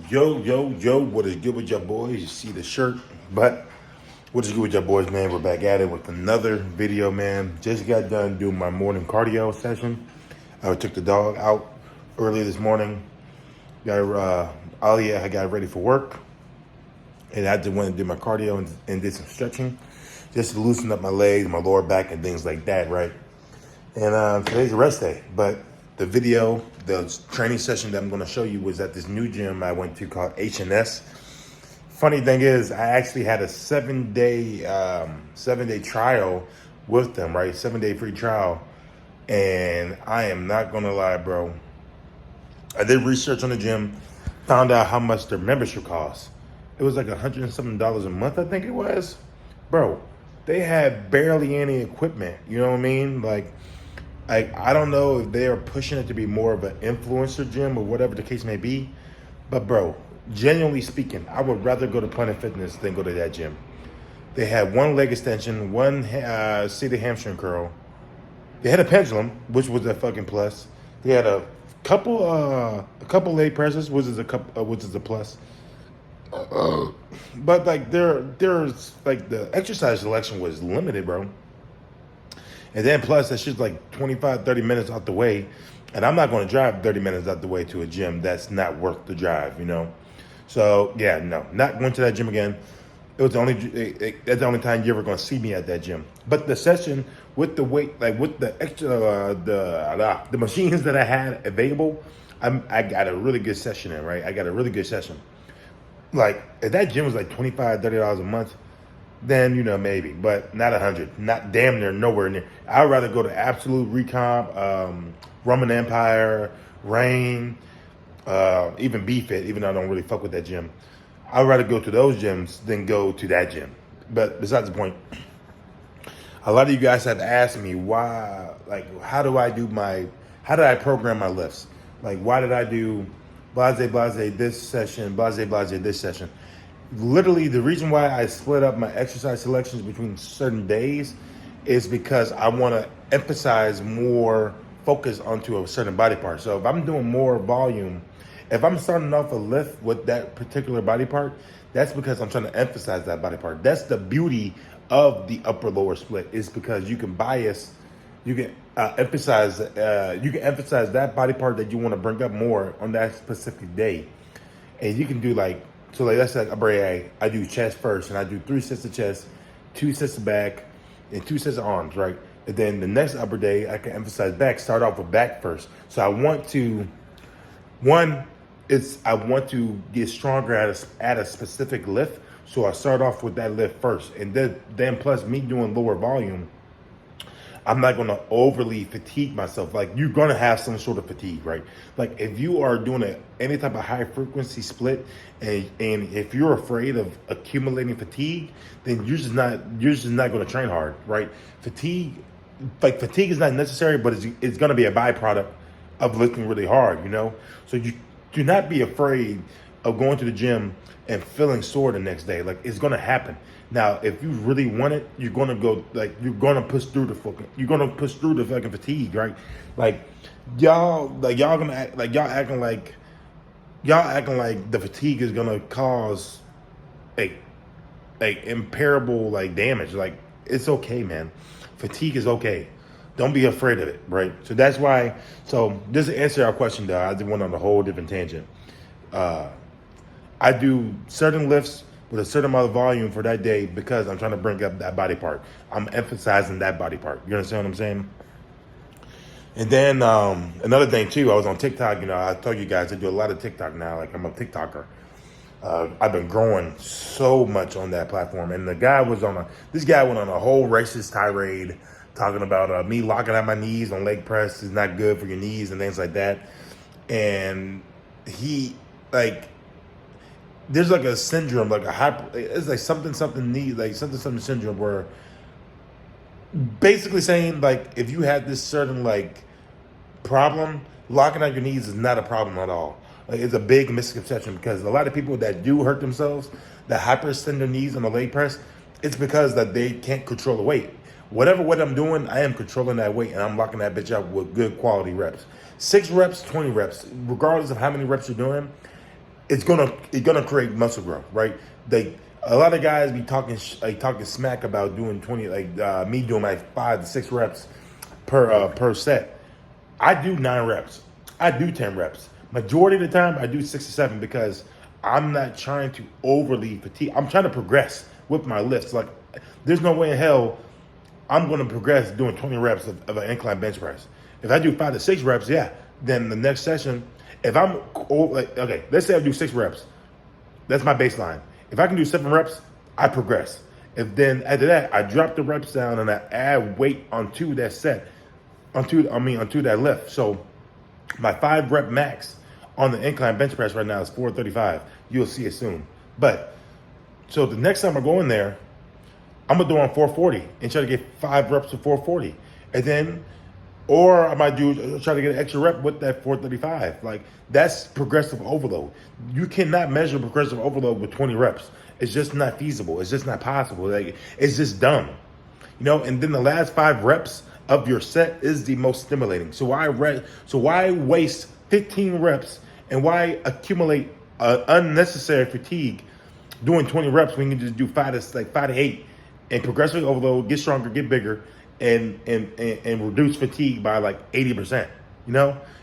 Yo, what is good with your boys? You see the shirt, but what is good with your boys, man? We're back at it with another video, man. Just got done doing my morning cardio session. I took the dog out early this morning. I got ready for work, and I just went to do my cardio and did some stretching, just to loosen up my legs, my lower back, and things like that, right? And today's a rest day, but the training session that I'm going to show you was at this new gym I went to called H&S. Funny thing is, I actually had a 7-day trial with them, right? 7-day free trial, and I am not going to lie, bro. I did research on the gym, found out how much their membership costs. It was like $100 and something a month, I think it was, bro. They had barely any equipment. You know what I mean? I don't know if they are pushing it to be more of an influencer gym or whatever the case may be, but bro, genuinely speaking, I would rather go to Planet Fitness than go to that gym. They had one leg extension, one seated hamstring curl. They had a pendulum, which was a fucking plus. They had a couple leg presses, which is a plus. But like there's like the exercise selection was limited, bro. And then plus that shit's like 25, 30 minutes out the way. And I'm not going to drive 30 minutes out the way to a gym that's not worth the drive, you know? So, yeah, no, not going to that gym again. It was that's the only time you're ever going to see me at that gym. But the session with the weight, like with the extra, the machines that I had available, I got a really good session in, right? I got a really good session. Like, if that gym was like $25, $30 a month, then maybe, but not 100, not damn near, nowhere near. I'd rather go to Absolute Recomp, Roman Empire, Rain, even BFit, even though I don't really fuck with that gym. I'd rather go to those gyms than go to that gym. But besides the point, a lot of you guys have asked me why, like, how do I program my lifts? Like, why did I do blase this session, blase this session? Literally, the reason why I split up my exercise selections between certain days is because I want to emphasize more focus onto a certain body part. So if I'm doing more volume, if I'm starting off a lift with that particular body part, that's because I'm trying to emphasize that body part. That's the beauty of the upper lower split, is because you can emphasize that body part that you want to bring up more on that specific day. And you can do so let's say I do chest first, and I do 3 sets of chest, 2 sets of back, and 2 sets of arms, right? And then the next upper day, I can emphasize back, start off with back first. So I want to get stronger at a specific lift. So I start off with that lift first. And then plus me doing lower volume, I'm not going to overly fatigue myself. Like, you're going to have some sort of fatigue, right? Like, if you are doing any type of high frequency split, and if you're afraid of accumulating fatigue, then you're just not going to train hard, right? Fatigue is not necessary, but it's going to be a byproduct of lifting really hard, So you do not be afraid of going to the gym and feeling sore the next day. Like, it's going to happen. Now, if you really want it, you're going to push through the fucking fatigue, right? Y'all acting like the fatigue is going to cause imperable damage. Like, it's okay, man. Fatigue is okay. Don't be afraid of it, right? So that's why. So just to answer our question, though, I just went on a whole different tangent. I do certain lifts with a certain amount of volume for that day because I'm trying to bring up that body part. I'm emphasizing that body part. You understand what I'm saying? And then another thing too, I was on TikTok. I told you guys I do a lot of TikTok now. Like, I'm a TikToker. I've been growing so much on that platform. And this guy went on a whole racist tirade talking about me locking out my knees on leg press is not good for your knees and things like that. And he there's like a syndrome, it's like something knee, like something syndrome, where basically saying, like, if you have this certain problem, locking out your knees is not a problem at all. Like, it's a big misconception, because a lot of people that do hurt themselves, that hyperextend their knees on the leg press, it's because that they can't control the weight. Whatever weight I'm doing, I am controlling that weight, and I'm locking that bitch up with good quality reps. 6 reps, 20 reps, regardless of how many reps you're doing. it's gonna create muscle growth, right? A lot of guys be talking smack about doing 20, me doing like 5 to 6 reps per set. I do 9 reps. I do 10 reps. Majority of the time, I do 6 to 7 because I'm not trying to overly fatigue. I'm trying to progress with my lifts. Like, there's no way in hell I'm going to progress doing 20 reps of an incline bench press. If I do 5 to 6 reps, yeah, then the next session, if I'm, okay, let's say I do 6 reps. That's my baseline. If I can do 7 reps, I progress. If then after that, I drop the reps down and I add weight onto that set, onto that lift. So my 5 rep max on the incline bench press right now is 435. You'll see it soon. But so the next time I go in there, I'm gonna do it on 440 and try to get 5 reps to 440, and then, or I might try to get an extra rep with that 435. Like, that's progressive overload. You cannot measure progressive overload with 20 reps. It's just not feasible. It's just not possible. Like, it's just dumb, And then the last 5 reps of your set is the most stimulating. So why waste 15 reps and why accumulate unnecessary fatigue doing 20 reps when you can just do 5 to 8 and progressively overload, get stronger, get bigger, and reduce fatigue by like 80%.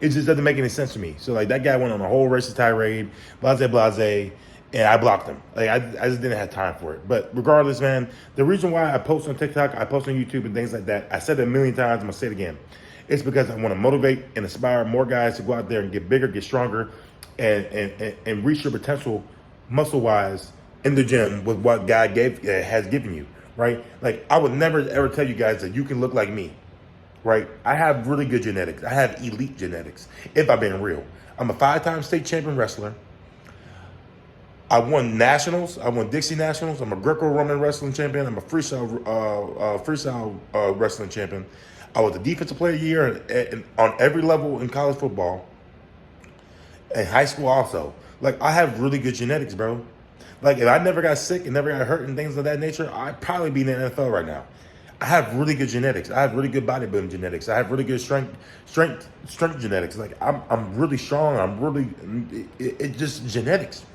It just doesn't make any sense to me. So like, that guy went on a whole racist tirade, blase, and I blocked him. Like, I just didn't have time for it. But regardless, man, the reason why I post on TikTok, I post on YouTube and things like that, I said it a million times, I'm gonna say it again. It's because I want to motivate and inspire more guys to go out there and get bigger, get stronger, and reach your potential muscle-wise in the gym with what God has given you, right? Like, I would never ever tell you guys that you can look like me, right? I have really good genetics. I have elite genetics, if I'm being real. I'm a 5-time state champion wrestler. I won nationals. I won Dixie Nationals. I'm a Greco-Roman wrestling champion. I'm a freestyle wrestling champion. I was the defensive player of the year on every level in college football and high school also. Like, I have really good genetics, bro. Like, if I never got sick and never got hurt and things of that nature, I'd probably be in the NFL right now. I have really good genetics. I have really good bodybuilding genetics. I have really good strength genetics. Like, I'm really strong. It's just genetics.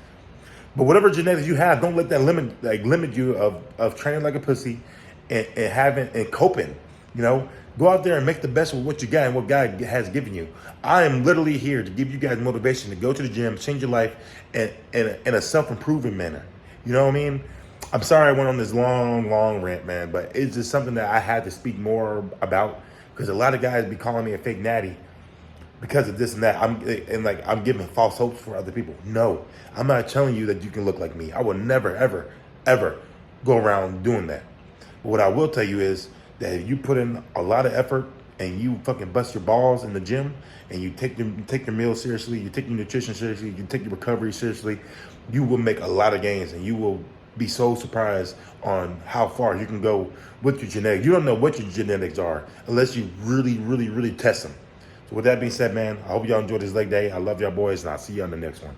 But whatever genetics you have, don't let that limit you of training like a pussy and coping. Go out there and make the best of what you got and what God has given you. I am literally here to give you guys motivation to go to the gym, change your life in a self-improving manner. You know what I mean? I'm sorry I went on this long rant, man, but it's just something that I had to speak more about because a lot of guys be calling me a fake natty because of this and that. I'm giving false hopes for other people. No, I'm not telling you that you can look like me. I will never, ever go around doing that. But what I will tell you is that if you put in a lot of effort and you fucking bust your balls in the gym and you take your meals seriously, you take your nutrition seriously, you take your recovery seriously, you will make a lot of gains and you will be so surprised on how far you can go with your genetics. You don't know what your genetics are unless you really test them. So with that being said, man, I hope y'all enjoyed this leg day. I love y'all boys and I'll see you on the next one.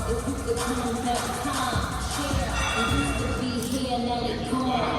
If you could come next time, share. We used to be here, now they gone.